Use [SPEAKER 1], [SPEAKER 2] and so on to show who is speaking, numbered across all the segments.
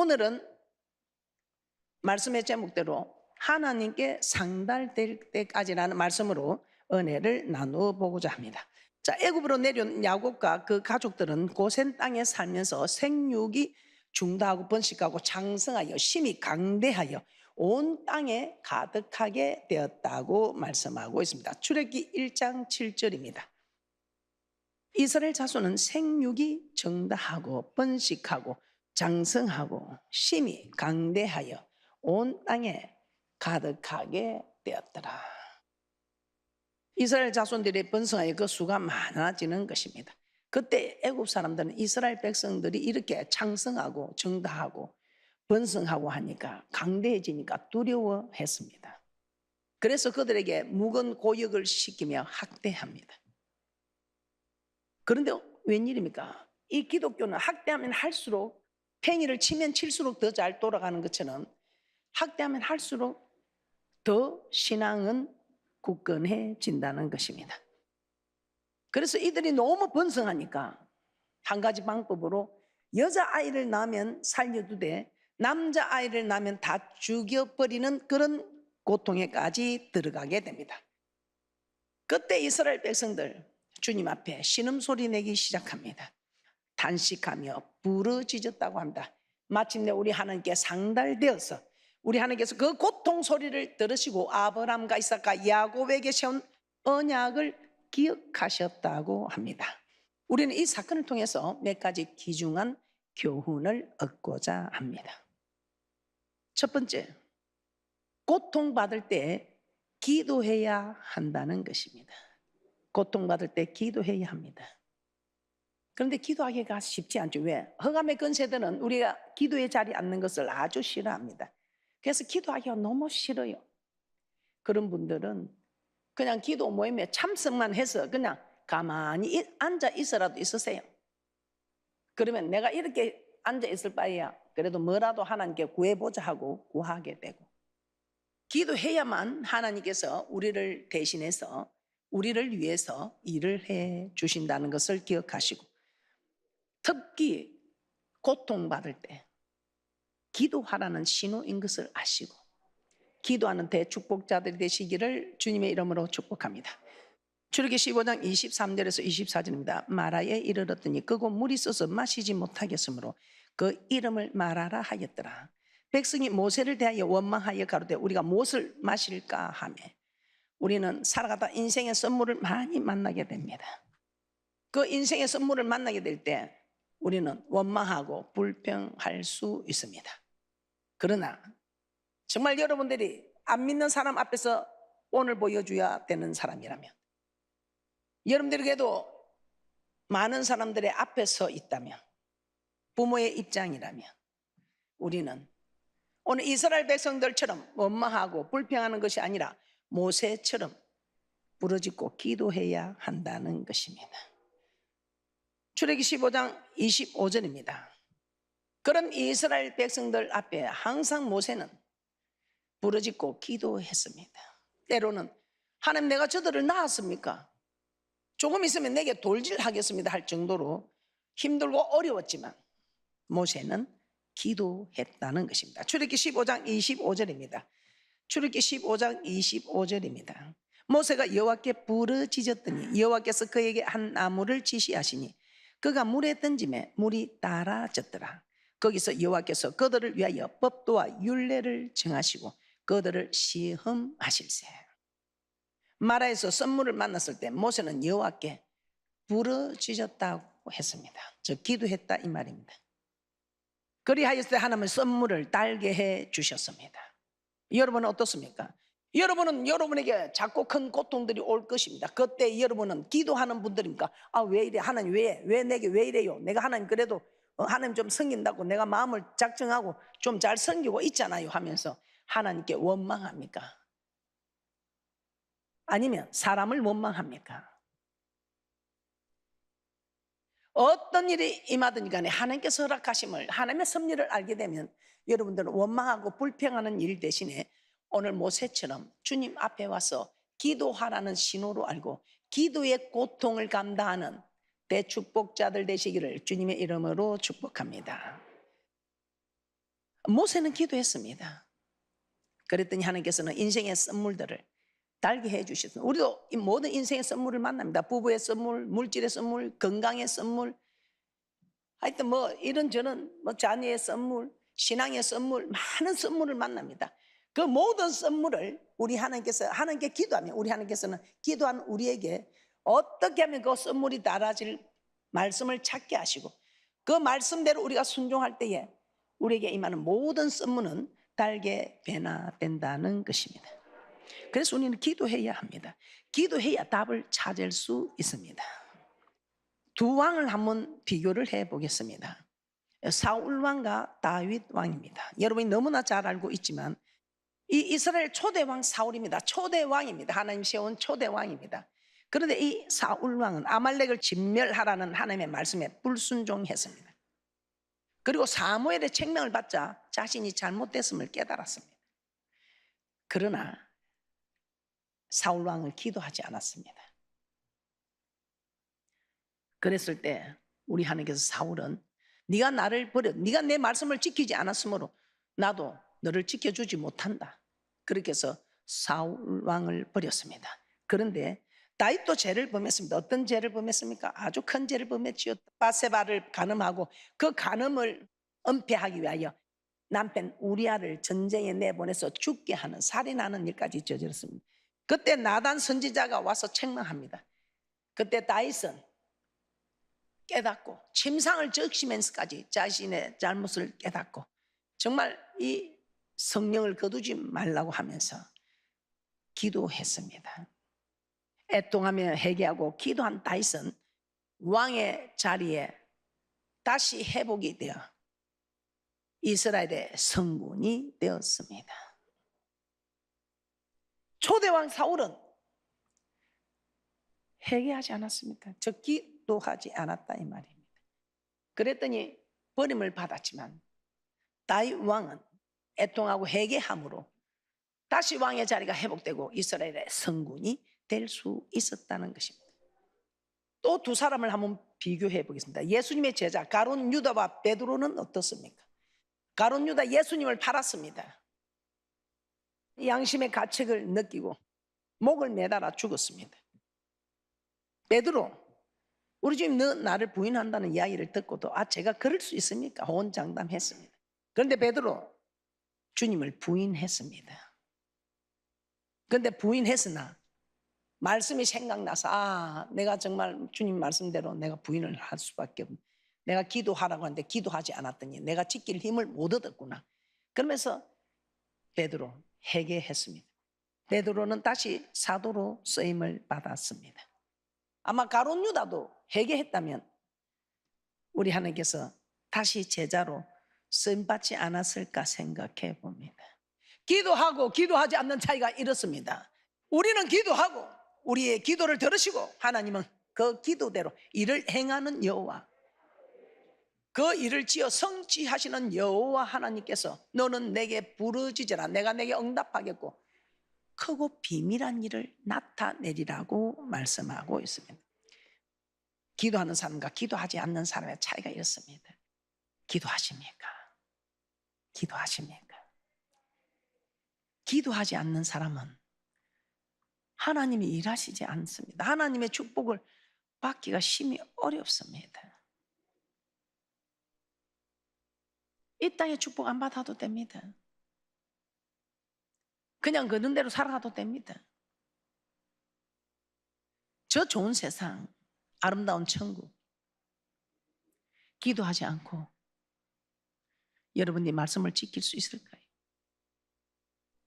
[SPEAKER 1] 오늘은 말씀의 제목대로 하나님께 상달될 때까지라는 말씀으로 은혜를 나누어 보고자 합니다. 자, 애굽으로 내려온 야곱과 그 가족들은 고센 땅에 살면서 생육이 중다하고 번식하고 장성하여 심히 강대하여 온 땅에 가득하게 되었다고 말씀하고 있습니다. 출애굽기 1장 7절입니다. 이스라엘 자손은 생육이 정다하고 번식하고 장성하고 심히 강대하여 온 땅에 가득하게 되었더라. 이스라엘 자손들이 번성하여 그 수가 많아지는 것입니다. 그때 애굽 사람들은 이스라엘 백성들이 이렇게 창성하고 정다하고 번성하고 하니까 강대해지니까 두려워했습니다. 그래서 그들에게 묵은 고역을 시키며 학대합니다. 그런데 웬일입니까? 이 기독교는 학대하면 할수록, 팽이를 치면 칠수록 더 잘 돌아가는 것처럼 학대하면 할수록 더 신앙은 굳건해진다는 것입니다. 그래서 이들이 너무 번성하니까 한 가지 방법으로 여자아이를 낳으면 살려두되 남자아이를 낳으면 다 죽여버리는 그런 고통에까지 들어가게 됩니다. 그때 이스라엘 백성들 주님 앞에 신음소리 내기 시작합니다. 단식하며 부르짖었다고 합니다. 마침내 우리 하나님께 상달되어서 우리 하나님께서 그 고통 소리를 들으시고 아브라함과 이삭과 야곱에게 세운 언약을 기억하셨다고 합니다. 우리는 이 사건을 통해서 몇 가지 귀중한 교훈을 얻고자 합니다. 첫 번째, 고통받을 때 기도해야 한다는 것입니다. 고통받을 때 기도해야 합니다. 그런데 기도하기가 쉽지 않죠. 왜? 흑암의 권세들은 우리가 기도의 자리에 앉는 것을 아주 싫어합니다. 그래서 기도하기가 너무 싫어요. 그런 분들은 그냥 기도 모임에 참석만 해서 그냥 가만히 앉아 있어라도 있으세요. 그러면 내가 이렇게 앉아 있을 바에야 그래도 뭐라도 하나님께 구해보자 하고 구하게 되고, 기도해야만 하나님께서 우리를 대신해서 우리를 위해서 일을 해 주신다는 것을 기억하시고, 특히 고통받을 때 기도하라는 신호인 것을 아시고 기도하는 대축복자들이 되시기를 주님의 이름으로 축복합니다. 출애굽기 15장 23절에서 24절입니다. 마라에 이르렀더니 그곳 물이 써서 마시지 못하겠으므로 그 이름을 마라라 하였더라. 백성이 모세를 대하여 원망하여 가로되 우리가 무엇을 마실까 하며, 우리는 살아가다 인생의 선물을 많이 만나게 됩니다. 그 인생의 선물을 만나게 될 때 우리는 원망하고 불평할 수 있습니다. 그러나 정말 여러분들이 안 믿는 사람 앞에서 오늘 보여줘야 되는 사람이라면, 여러분들에게도 많은 사람들의 앞에 서 있다면, 부모의 입장이라면, 우리는 오늘 이스라엘 백성들처럼 원망하고 불평하는 것이 아니라 모세처럼 부르짖고 기도해야 한다는 것입니다. 출애굽기 15장 25절입니다. 그런 이스라엘 백성들 앞에 항상 모세는 부르짖고 기도했습니다. 때로는 하나님, 내가 저들을 낳았습니까? 조금 있으면 내게 돌질하겠습니다 할 정도로 힘들고 어려웠지만 모세는 기도했다는 것입니다. 출애굽기 15장 25절입니다. 출애굽기 15장 25절입니다. 모세가 여호와께 부르짖었더니 여호와께서 그에게 한 나무를 지시하시니 그가 물에 던지매 물이 따라졌더라. 거기서 여호와께서 그들을 위하여 법도와 율례를 정하시고 그들을 시험하실세. 마라에서 썸물을 만났을 때 모세는 여호와께 부르짖었다고 했습니다. 즉 기도했다 이 말입니다. 그리하였을 때 하나님은 썸물을 달게 해 주셨습니다. 여러분은 어떻습니까? 여러분은 여러분에게 작고 큰 고통들이 올 것입니다. 그때 여러분은 기도하는 분들입니까? 아, 왜 이래? 하나님 왜 내게 왜 이래요? 내가 하나님 그래도 하나님 좀 섬긴다고 내가 마음을 작정하고 좀 잘 섬기고 있잖아요 하면서 하나님께 원망합니까? 아니면 사람을 원망합니까? 어떤 일이 임하든 간에 하나님께서 허락하심을, 하나님의 섭리를 알게 되면 여러분들은 원망하고 불평하는 일 대신에 오늘 모세처럼 주님 앞에 와서 기도하라는 신호로 알고 기도의 고통을 감당하는 대축복자들 되시기를 주님의 이름으로 축복합니다. 모세는 기도했습니다. 그랬더니 하나님께서는 인생의 선물들을 달게 해주셨습니다. 우리도 이 모든 인생의 선물을 만납니다. 부부의 선물, 물질의 선물, 건강의 선물, 하여튼 뭐 이런저런 뭐 자녀의 선물, 신앙의 선물, 많은 선물을 만납니다. 그 모든 선물을 우리 하나님께 기도하면 우리 하나님께서는 기도한 우리에게 어떻게 하면 그 선물이 달아질 말씀을 찾게 하시고 그 말씀대로 우리가 순종할 때에 우리에게 임하는 모든 선물은 달게 변화된다는 것입니다. 그래서 우리는 기도해야 합니다. 기도해야 답을 찾을 수 있습니다. 두 왕을 한번 비교를 해보겠습니다. 사울 왕과 다윗 왕입니다. 여러분이 너무나 잘 알고 있지만 이 이스라엘 초대 왕 사울입니다. 초대 왕입니다. 하나님 세운 초대 왕입니다. 그런데 이 사울 왕은 아말렉을 진멸하라는 하나님의 말씀에 불순종했습니다. 그리고 사무엘의 책명을 받자 자신이 잘못됐음을 깨달았습니다. 그러나 사울 왕을 기도하지 않았습니다. 그랬을 때 우리 하나님께서 사울은 네가 나를 버려, 네가 내 말씀을 지키지 않았으므로 나도 너를 지켜주지 못한다. 그렇게 해서 사울 왕을 버렸습니다. 그런데 다윗도 죄를 범했습니다. 어떤 죄를 범했습니까? 아주 큰 죄를 범했지요. 바세바를 간음하고 그 간음을 은폐하기 위하여 남편 우리아를 전쟁에 내보내서 죽게 하는 살인하는 일까지 저질렀습니다. 그때 나단 선지자가 와서 책망합니다. 그때 다윗은 깨닫고 침상을 적시면서까지 자신의 잘못을 깨닫고 정말 이 성령을 거두지 말라고 하면서 기도했습니다. 애통하며 회개하고 기도한 다윗은 왕의 자리에 다시 회복이 되어 이스라엘의 성군이 되었습니다. 초대왕 사울은 회개하지 않았습니까? 저 기도하지 않았다 이 말입니다. 그랬더니 버림을 받았지만 다윗 왕은 애통하고 회개함으로 다시 왕의 자리가 회복되고 이스라엘의 성군이 될 수 있었다는 것입니다. 또 두 사람을 한번 비교해 보겠습니다. 예수님의 제자 가룟 유다와 베드로는 어떻습니까? 가룟 유다 예수님을 팔았습니다. 양심의 가책을 느끼고 목을 매달아 죽었습니다. 베드로, 우리 주님 너 나를 부인한다는 이야기를 듣고도 제가 그럴 수 있습니까? 호언장담했습니다. 그런데 베드로 주님을 부인했습니다. 그런데 부인했으나 말씀이 생각나서 내가 정말 주님 말씀대로 내가 부인을 할 수밖에 없네. 내가 기도하라고 하는데 기도하지 않았더니 내가 지킬 힘을 못 얻었구나. 그러면서 베드로 회개했습니다. 베드로는 다시 사도로 쓰임을 받았습니다. 아마 가룟 유다도 회개했다면 우리 하나님께서 다시 제자로 쓰임받지 않았을까 생각해 봅니다. 기도하고 기도하지 않는 차이가 이렇습니다. 우리는 기도하고 우리의 기도를 들으시고 하나님은 그 기도대로 일을 행하는 여호와, 그 일을 지어 성취하시는 여호와 하나님께서 너는 내게 부르짖으라 내가 내게 응답하겠고 크고 비밀한 일을 나타내리라고 말씀하고 있습니다. 기도하는 사람과 기도하지 않는 사람의 차이가 이렇습니다. 기도하십니까? 기도하십니까? 기도하지 않는 사람은 하나님이 일하시지 않습니다. 하나님의 축복을 받기가 심히 어렵습니다. 이 땅의 축복 안 받아도 됩니다. 그냥 그런 대로 살아가도 됩니다. 저 좋은 세상, 아름다운 천국, 기도하지 않고 여러분이 말씀을 지킬 수 있을까요?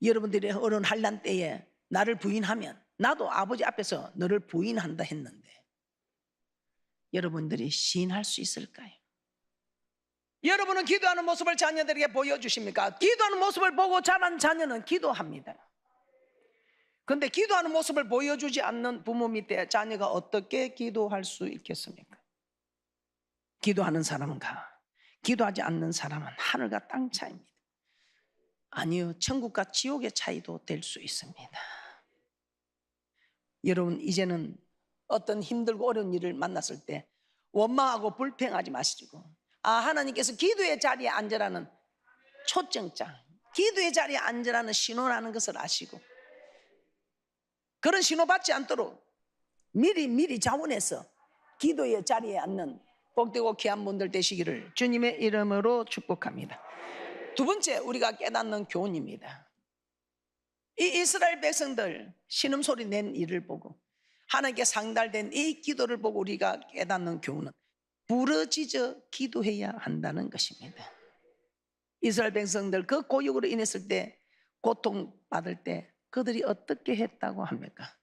[SPEAKER 1] 여러분들의 어려운 환난 때에 나를 부인하면 나도 아버지 앞에서 너를 부인한다 했는데 여러분들이 시인할 수 있을까요? 여러분은 기도하는 모습을 자녀들에게 보여주십니까? 기도하는 모습을 보고 자란 자녀는 기도합니다. 그런데 기도하는 모습을 보여주지 않는 부모 밑에 자녀가 어떻게 기도할 수 있겠습니까? 기도하는 사람과 기도하지 않는 사람은 하늘과 땅 차이입니다. 아니요, 천국과 지옥의 차이도 될 수 있습니다. 여러분 이제는 어떤 힘들고 어려운 일을 만났을 때 원망하고 불평하지 마시고 하나님께서 기도의 자리에 앉으라는 초청장, 기도의 자리에 앉으라는 신호라는 것을 아시고 그런 신호 받지 않도록 미리 자원해서 기도의 자리에 앉는 복되고 귀한 분들 되시기를 주님의 이름으로 축복합니다. 두 번째, 우리가 깨닫는 교훈입니다. 이 이스라엘 백성들 신음소리 낸 일을 보고 하나님께 상달된 이 기도를 보고 우리가 깨닫는 교훈은 부르짖어 기도해야 한다는 것입니다. 이스라엘 백성들 그 고육으로 인했을 때, 고통받을 때 그들이 어떻게 했다고 합니까?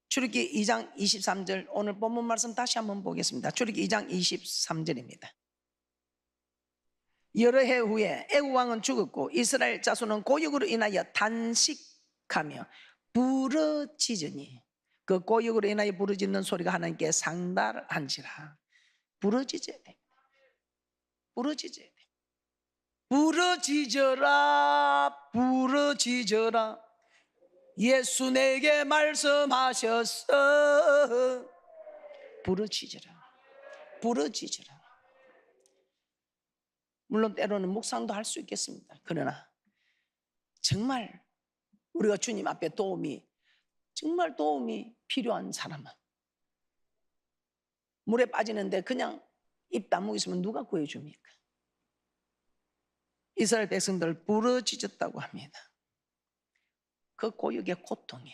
[SPEAKER 1] 출애굽기 2장 23절, 오늘 본문 말씀 다시 한번 보겠습니다. 출애굽기 2장 23절입니다. 여러 해 후에 애굽 왕은 죽었고 이스라엘 자손은 고육으로 인하여 단식하며 부르짖으니, 그 고육으로 인하여 부르짖는 소리가 하나님께 상달한지라. 부르짖어야 돼. 부르짖어야 돼. 부르짖어라, 부르짖어라. 예수 내게 말씀하셨어. 부르짖어라, 부르짖어라. 물론 때로는 묵상도 할 수 있겠습니다. 그러나 정말 우리가 주님 앞에 정말 도움이 필요한 사람은, 물에 빠지는데 그냥 입 다물고 있으면 누가 구해줍니까? 이스라엘 백성들 부르짖었다고 합니다. 그 고역의 고통에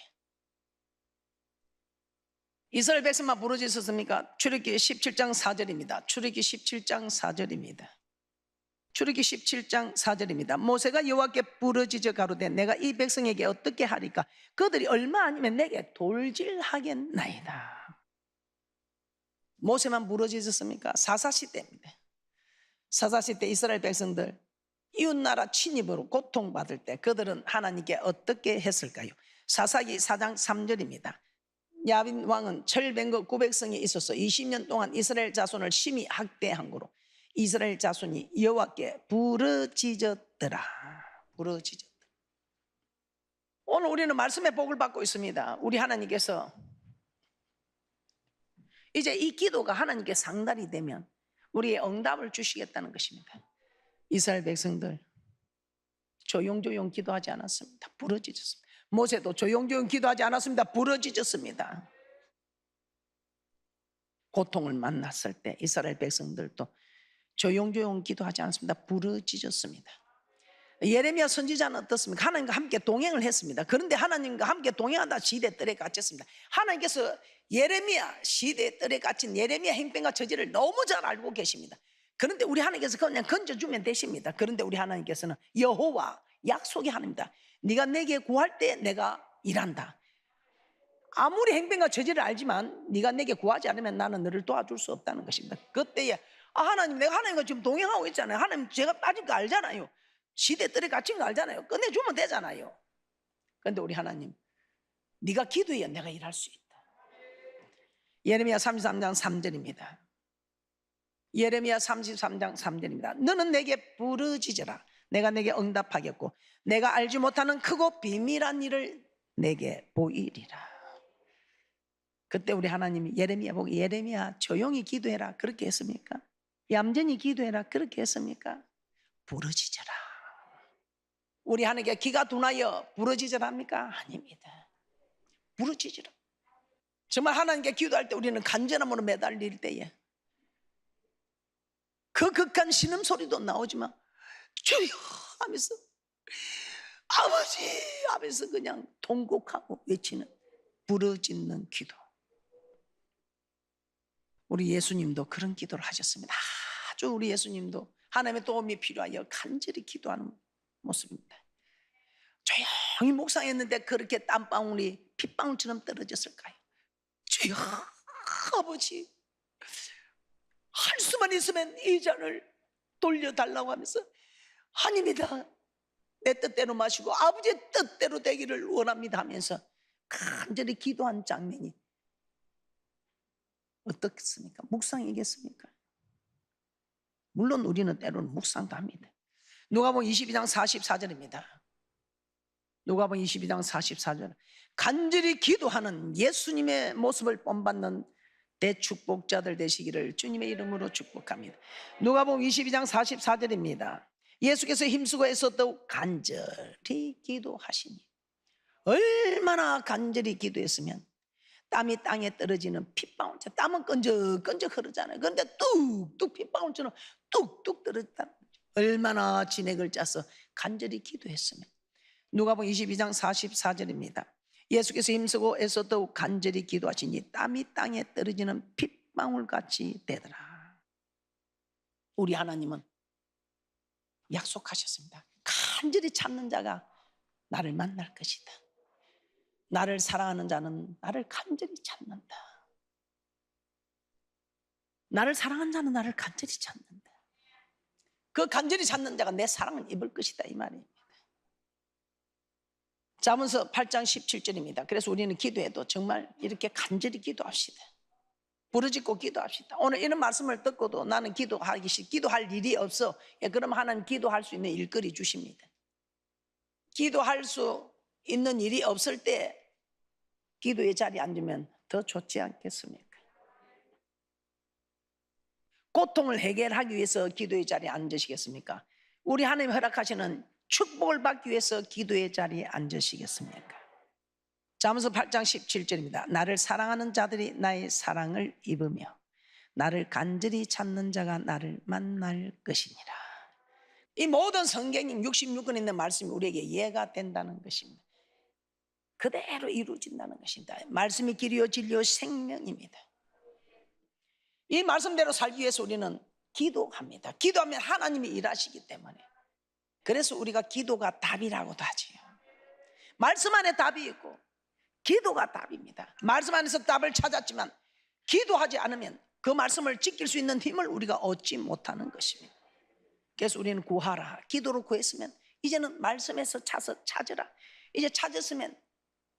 [SPEAKER 1] 이스라엘 백성만 부르짖었습니까? 출애굽기 17장 4절입니다. 출애굽기 17장 4절입니다. 출애굽기 17장 4절입니다. 모세가 여호와께 부르짖어 가로되 내가 이 백성에게 어떻게 하리까? 그들이 얼마 아니면 내게 돌질하겠나이다. 모세만 부르짖었습니까? 사사시대입니다. 사사시대 이스라엘 백성들 이웃나라 침입으로 고통받을 때 그들은 하나님께 어떻게 했을까요? 사사기 4장 3절입니다. 야빈 왕은 철병거 900성에 있어서 20년 동안 이스라엘 자손을 심히 학대한 거로 이스라엘 자손이 여호와께 부르짖었더라. 부르짖었더라. 오늘 우리는 말씀의 복을 받고 있습니다. 우리 하나님께서 이제 이 기도가 하나님께 상달이 되면 우리의 응답을 주시겠다는 것입니다. 이스라엘 백성들 조용조용 기도하지 않았습니다. 부르짖었습니다. 모세도 조용조용 기도하지 않았습니다. 부르짖었습니다. 고통을 만났을 때 이스라엘 백성들도 조용조용 기도하지 않았습니다. 부르짖었습니다. 예레미야 선지자는 어떻습니까? 하나님과 함께 동행을 했습니다. 그런데 하나님과 함께 동행하다 시대뜰에 갇혔습니다. 하나님께서 예레미야 시대뜰에 갇힌 예레미야 행편과 저지를 너무 잘 알고 계십니다. 그런데 우리 하나님께서 그냥 건져주면 되십니다. 그런데 우리 하나님께서는 여호와, 약속의 하나님이다. 네가 내게 구할 때 내가 일한다. 아무리 행편과 저지를 알지만 네가 내게 구하지 않으면 나는 너를 도와줄 수 없다는 것입니다. 그때에 하나님, 내가 하나님과 지금 동행하고 있잖아요. 하나님 제가 빠진 거 알잖아요. 시대뜰에 갇힌 거 알잖아요. 끝내주면 되잖아요. 그런데 우리 하나님, 네가 기도해야 내가 일할 수 있다. 예레미야 33장 3절입니다. 예레미야 33장 3절입니다. 너는 내게 부르짖어라. 내가 내게 응답하겠고 내가 알지 못하는 크고 비밀한 일을 내게 보이리라. 그때 우리 하나님이 예레미야 보고 예레미야 조용히 기도해라 그렇게 했습니까? 얌전히 기도해라 그렇게 했습니까? 부르짖어라. 우리 하나님께 기가 둔하여 부르짖으라 합니까? 아닙니다. 부르짖으라. 정말 하나님께 기도할 때 우리는 간절함으로 매달릴 때에 그 극한 신음소리도 나오지만 주여 하면서 아버지 하면서 그냥 통곡하고 외치는 부르짖는 기도. 우리 예수님도 그런 기도를 하셨습니다. 아주 우리 예수님도 하나님의 도움이 필요하여 간절히 기도하는 모습입니다. 조용히 묵상했는데 그렇게 땀방울이 핏방울처럼 떨어졌을까요? 주여 아버지 할 수만 있으면 이 잔을 돌려달라고 하면서 아닙니다. 내 뜻대로 마시고 아버지의 뜻대로 되기를 원합니다 하면서 간절히 기도한 장면이 어떻겠습니까? 묵상이겠습니까? 물론 우리는 때로는 묵상도 합니다. 누가복음 22장 44절입니다. 누가복음 22장 44절. 간절히 기도하는 예수님의 모습을 본받는 대축복자들 되시기를 주님의 이름으로 축복합니다. 누가복음 22장 44절입니다. 예수께서 힘쓰고 애써 더욱 간절히 기도하시니, 얼마나 간절히 기도했으면 땀이 땅에 떨어지는 핏방울처럼, 땀은 끈적끈적 흐르잖아요. 그런데 뚝뚝 핏방울처럼 뚝뚝 떨어졌다. 얼마나 진액을 짜서 간절히 기도했으면. 누가복음 22장 44절입니다. 예수께서 힘쓰고 애써 더욱 간절히 기도하시니 땀이 땅에 떨어지는 핏방울같이 되더라. 우리 하나님은 약속하셨습니다. 간절히 찾는 자가 나를 만날 것이다. 나를 사랑하는 자는 나를 간절히 찾는다. 나를 사랑하는 자는 나를 간절히 찾는다. 그 간절히 찾는 자가 내 사랑을 입을 것이다, 이 말입니다. 잠언서 8장 17절입니다. 그래서 우리는 기도해도 정말 이렇게 간절히 기도합시다. 부르짖고 기도합시다. 오늘 이런 말씀을 듣고도 나는 기도할 일이 없어. 그럼 하나님 기도할 수 있는 일거리 주십니다. 기도할 수 있는 일이 없을 때 기도의 자리에 앉으면 더 좋지 않겠습니까? 고통을 해결하기 위해서 기도의 자리에 앉으시겠습니까? 우리 하나님 허락하시는 축복을 받기 위해서 기도의 자리에 앉으시겠습니까? 잠언서 8장 17절입니다. 나를 사랑하는 자들이 나의 사랑을 입으며 나를 간절히 찾는 자가 나를 만날 것이니라. 이 모든 성경인 66권에 있는 말씀이 우리에게 이해가 된다는 것입니다. 그대로 이루어진다는 것입니다. 말씀이 길이요 진리요 생명입니다. 이 말씀대로 살기 위해서 우리는 기도합니다. 기도하면 하나님이 일하시기 때문에. 그래서 우리가 기도가 답이라고도 하지요. 말씀 안에 답이 있고 기도가 답입니다. 말씀 안에서 답을 찾았지만 기도하지 않으면 그 말씀을 지킬 수 있는 힘을 우리가 얻지 못하는 것입니다. 그래서 우리는 구하라. 기도로 구했으면 이제는 말씀에서 찾으라. 이제 찾았으면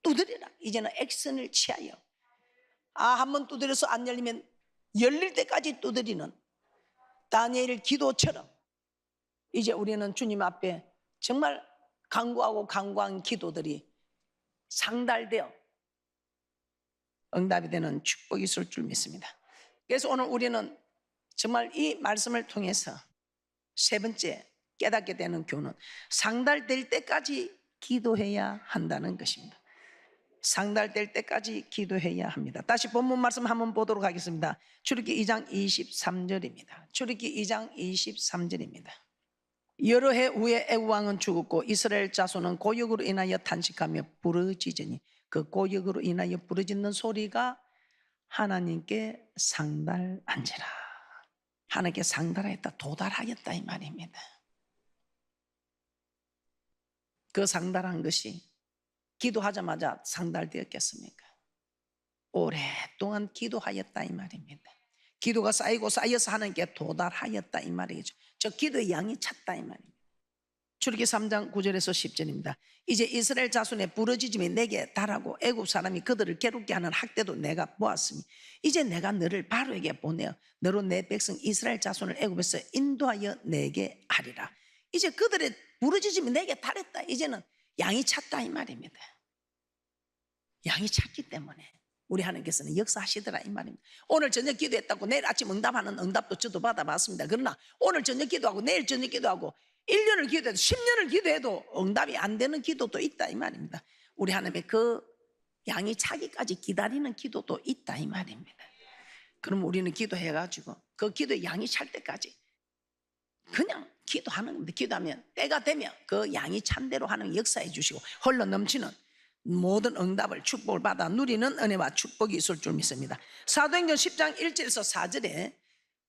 [SPEAKER 1] 두드리라. 이제는 액션을 취하여 한번 두드려서 안 열리면 열릴 때까지 두드리는 다니엘 기도처럼 이제 우리는 주님 앞에 정말 간구한 기도들이 상달되어 응답이 되는 축복이 있을 줄 믿습니다. 그래서 오늘 우리는 정말 이 말씀을 통해서 세 번째 깨닫게 되는 교훈은 상달될 때까지 기도해야 한다는 것입니다. 상달될 때까지 기도해야 합니다. 다시 본문 말씀 한번 보도록 하겠습니다. 출애굽기 2장 23절입니다. 출애굽기 2장 23절입니다. 여러 해 후에 애굽 왕은 죽었고 이스라엘 자손은 고역으로 인하여 탄식하며 부르짖으니 그 고역으로 인하여 부르짖는 소리가 하나님께 상달한지라. 하나님께 상달하였다, 도달하였다, 이 말입니다. 그 상달한 것이 기도하자마자 상달되었겠습니까? 오랫동안 기도하였다, 이 말입니다. 기도가 쌓이고 쌓여서 하나님께 도달하였다, 이 말이죠. 저 기도의 양이 찼다, 이 말입니다. 출애굽기 3장 9절에서 10절입니다. 이제 이스라엘 자손의 부르짖음이 내게 달하고 애굽 사람이 그들을 괴롭게 하는 학대도 내가 보았으니 이제 내가 너를 바로에게 보내어 너로 내 백성 이스라엘 자손을 애굽에서 인도하여 내게 하리라. 이제 그들의 부르짖음이 내게 달했다. 이제는 양이 찼다, 이 말입니다. 양이 찼기 때문에 우리 하나님께서는 역사하시더라, 이 말입니다. 오늘 저녁 기도했다고 내일 아침 응답하는 응답도 저도 받아봤습니다. 그러나 오늘 저녁 기도하고 내일 저녁 기도하고 1년을 기도해도 10년을 기도해도 응답이 안 되는 기도도 있다, 이 말입니다. 우리 하나님의 그 양이 차기까지 기다리는 기도도 있다, 이 말입니다. 그럼 우리는 기도해가지고 그 기도의 양이 찰 때까지 그냥 기도하는 겁니다. 기도하면 때가 되면 그 양이 찬 대로 하는 역사해 주시고 흘러 넘치는 모든 응답을 축복을 받아 누리는 은혜와 축복이 있을 줄 믿습니다. 사도행전 10장 1절에서 4절에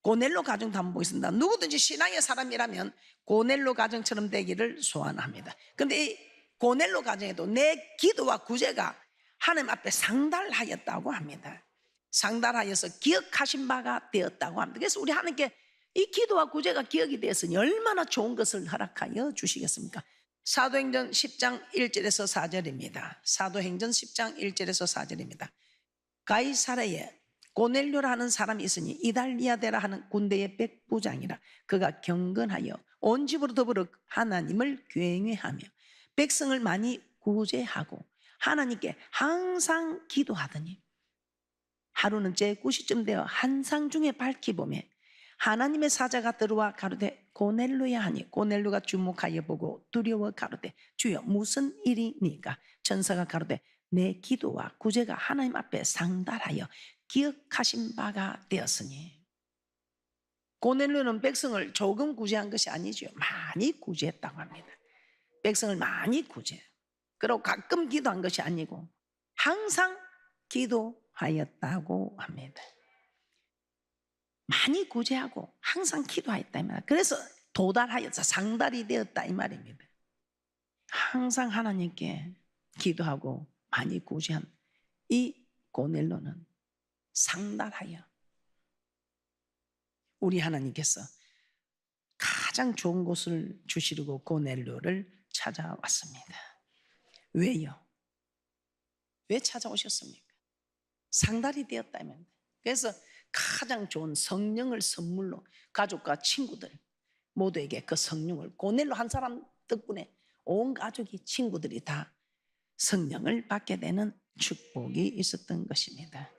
[SPEAKER 1] 고넬로 가정도 한번 보겠습니다. 누구든지 신앙의 사람이라면 고넬로 가정처럼 되기를 소원합니다. 그런데 이 고넬로 가정에도 내 기도와 구제가 하나님 앞에 상달하였다고 합니다. 상달하여서 기억하신 바가 되었다고 합니다. 그래서 우리 하나님께 이 기도와 구제가 기억이 되었으니 얼마나 좋은 것을 허락하여 주시겠습니까? 사도행전 10장 1절에서 4절입니다. 사도행전 10장 1절에서 4절입니다. 가이사랴에 고넬료라 하는 사람이 있으니 이달리아데라 하는 군대의 백부장이라. 그가 경건하여 온 집으로 더불어 하나님을 경외하며 백성을 많이 구제하고 하나님께 항상 기도하더니 하루는 제 9시쯤 되어 한상 중에 밝히 보매 하나님의 사자가 들어와 가로되 고넬료야 하니 고넬료가 주목하여 보고 두려워 가로되 주여 무슨 일이니까? 천사가 가로되 내 기도와 구제가 하나님 앞에 상달하여 기억하신 바가 되었으니. 고넬료는 백성을 조금 구제한 것이 아니죠. 많이 구제했다고 합니다. 백성을 많이 구제. 그리고 가끔 기도한 것이 아니고 항상 기도하였다고 합니다. 많이 구제하고 항상 기도하였다 이 말이에요. 그래서 도달하여서 상달이 되었다 이 말입니다. 항상 하나님께 기도하고 많이 구제한 이 고넬료는 상달하여 우리 하나님께서 가장 좋은 곳을 주시려고 고넬료를 찾아왔습니다. 왜요? 왜 찾아오셨습니까? 상달이 되었다면. 그래서 가장 좋은 성령을 선물로 가족과 친구들 모두에게 그 성령을, 고넬료 한 사람 덕분에 온 가족이, 친구들이 다 성령을 받게 되는 축복이 있었던 것입니다.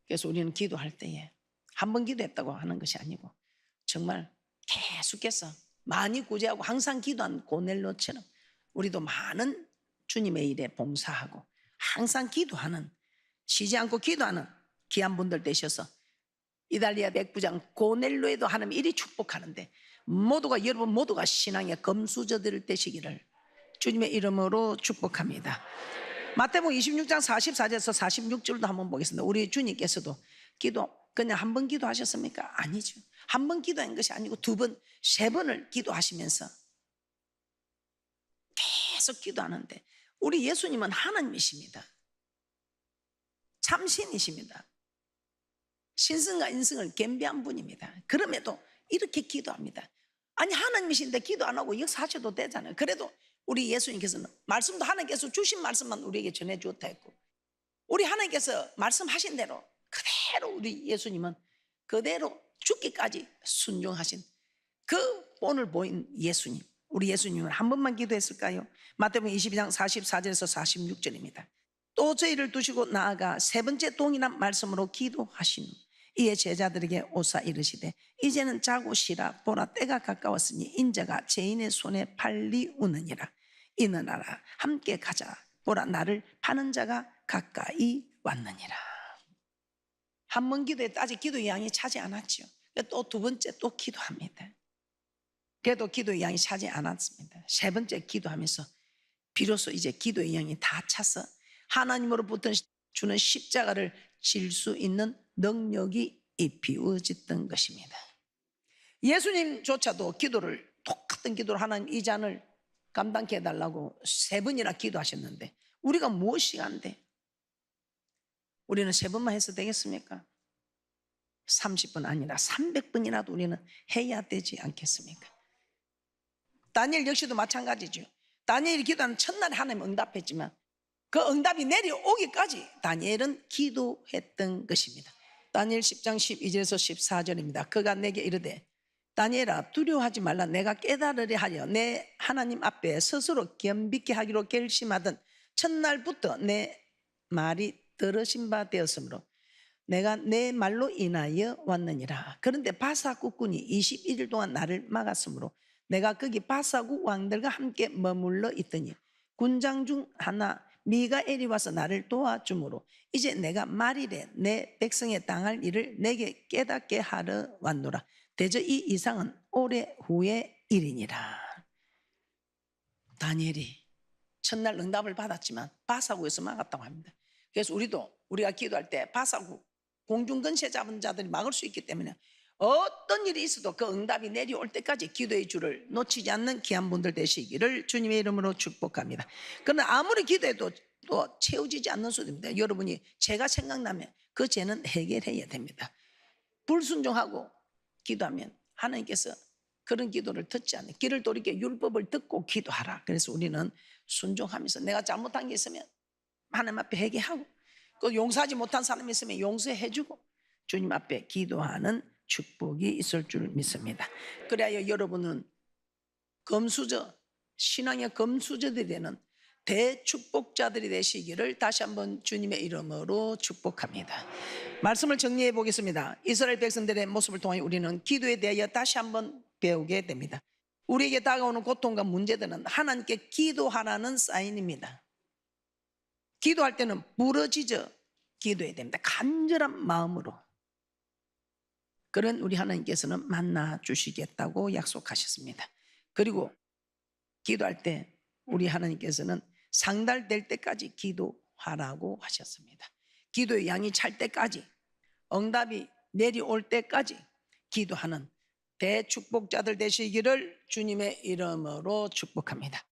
[SPEAKER 1] 그래서 우리는 기도할 때에 한 번 기도했다고 하는 것이 아니고 정말 계속해서 많이 구제하고 항상 기도한 고넬료처럼 우리도 많은 주님의 일에 봉사하고 항상 기도하는, 쉬지 않고 기도하는 귀한 분들 되셔서 이달리아 백부장 고넬료에도 하나님 이리 축복하는데 여러분 모두가 신앙의 금수저들 되시기를 주님의 이름으로 축복합니다. 마태복음 26장 44절에서 46절도 한번 보겠습니다. 우리 주님께서도 기도 그냥 한 번 기도하셨습니까? 아니죠. 한 번 기도한 것이 아니고 두 번, 세 번을 기도하시면서 계속 기도하는데 우리 예수님은 하나님이십니다. 참신이십니다. 신성과 인성을 겸비한 분입니다. 그럼에도 이렇게 기도합니다. 아니 하나님이신데 기도 안 하고 역사하셔도 되잖아요. 그래도 우리 예수님께서는 말씀도 하나님께서 주신 말씀만 우리에게 전해주었다 했고 우리 하나님께서 말씀하신 대로 그대로 우리 예수님은 그대로 죽기까지 순종하신 그 본을 보인 예수님. 우리 예수님은 한 번만 기도했을까요? 마태복음 22장 44절에서 46절입니다. 또 저희를 두시고 나아가 세 번째 동일한 말씀으로 기도하신 후 이에 제자들에게 오사 이르시되 이제는 자고 쉬라. 보라 때가 가까웠으니 인자가 죄인의 손에 팔리우느니라. 이느나라 함께 가자. 보라 나를 파는 자가 가까이 왔느니라. 한 번 기도했다. 아직 기도의 양이 차지 않았죠. 또 두 번째 또 기도합니다. 그래도 기도의 양이 차지 않았습니다. 세 번째 기도하면서 비로소 이제 기도의 양이 다 차서 하나님으로부터 주는 십자가를 질 수 있는 능력이 입히어졌던 것입니다. 예수님조차도 기도를 똑같은 기도를 하나님 이 잔을 감당케 해달라고 세 번이나 기도하셨는데 우리가 무엇이 한데 우리는 세 번만 해서 되겠습니까? 30번 아니라 300번이라도 우리는 해야 되지 않겠습니까? 다니엘 역시도 마찬가지죠. 다니엘이 기도하는 첫날에 하나님 응답했지만 그 응답이 내려오기까지 다니엘은 기도했던 것입니다. 다니엘 10장 12절에서 14절입니다. 그가 내게 이르되 다니엘아 두려워하지 말라. 내가 깨달으려 하여 내 하나님 앞에 스스로 겸비케 하기로 결심하던 첫날부터 내 말이 들으신 바 되었으므로 내가 내 말로 인하여 왔느니라. 그런데 바사국군이 21일 동안 나를 막았으므로 내가 거기 바사국 왕들과 함께 머물러 있더니 군장 중 하나 미가엘이 와서 나를 도와주므로 이제 내가 말일에 내 백성에 당할 일을 내게 깨닫게 하러 왔노라. 대저 이 이상은 오래 후의 일이니라. 다니엘이 첫날 응답을 받았지만 바사국에서 막았다고 합니다. 그래서 우리가 기도할 때 바사국 공중근세 잡은 자들이 막을 수 있기 때문에 어떤 일이 있어도 그 응답이 내려올 때까지 기도의 줄을 놓치지 않는 귀한 분들 되시기를 주님의 이름으로 축복합니다. 그러나 아무리 기도해도 또 채워지지 않는 수도 있습니다. 여러분이 죄가 생각나면 그 죄는 해결해야 됩니다. 불순종하고 기도하면 하나님께서 그런 기도를 듣지 않는, 길을 돌이켜 율법을 듣고 기도하라. 그래서 우리는 순종하면서 내가 잘못한 게 있으면 하나님 앞에 회개하고 그 용서하지 못한 사람이 있으면 용서해주고 주님 앞에 기도하는 축복이 있을 줄 믿습니다. 그래야 여러분은 금수저, 신앙의 금수저들이 되는 대축복자들이 되시기를 다시 한번 주님의 이름으로 축복합니다. 말씀을 정리해 보겠습니다. 이스라엘 백성들의 모습을 통해 우리는 기도에 대하여 다시 한번 배우게 됩니다. 우리에게 다가오는 고통과 문제들은 하나님께 기도하라는 사인입니다. 기도할 때는 부르짖어 기도해야 됩니다. 간절한 마음으로. 그런 우리 하나님께서는 만나 주시겠다고 약속하셨습니다. 그리고 기도할 때 우리 하나님께서는 상달될 때까지 기도하라고 하셨습니다. 기도의 양이 찰 때까지, 응답이 내려올 때까지 기도하는 대축복자들 되시기를 주님의 이름으로 축복합니다.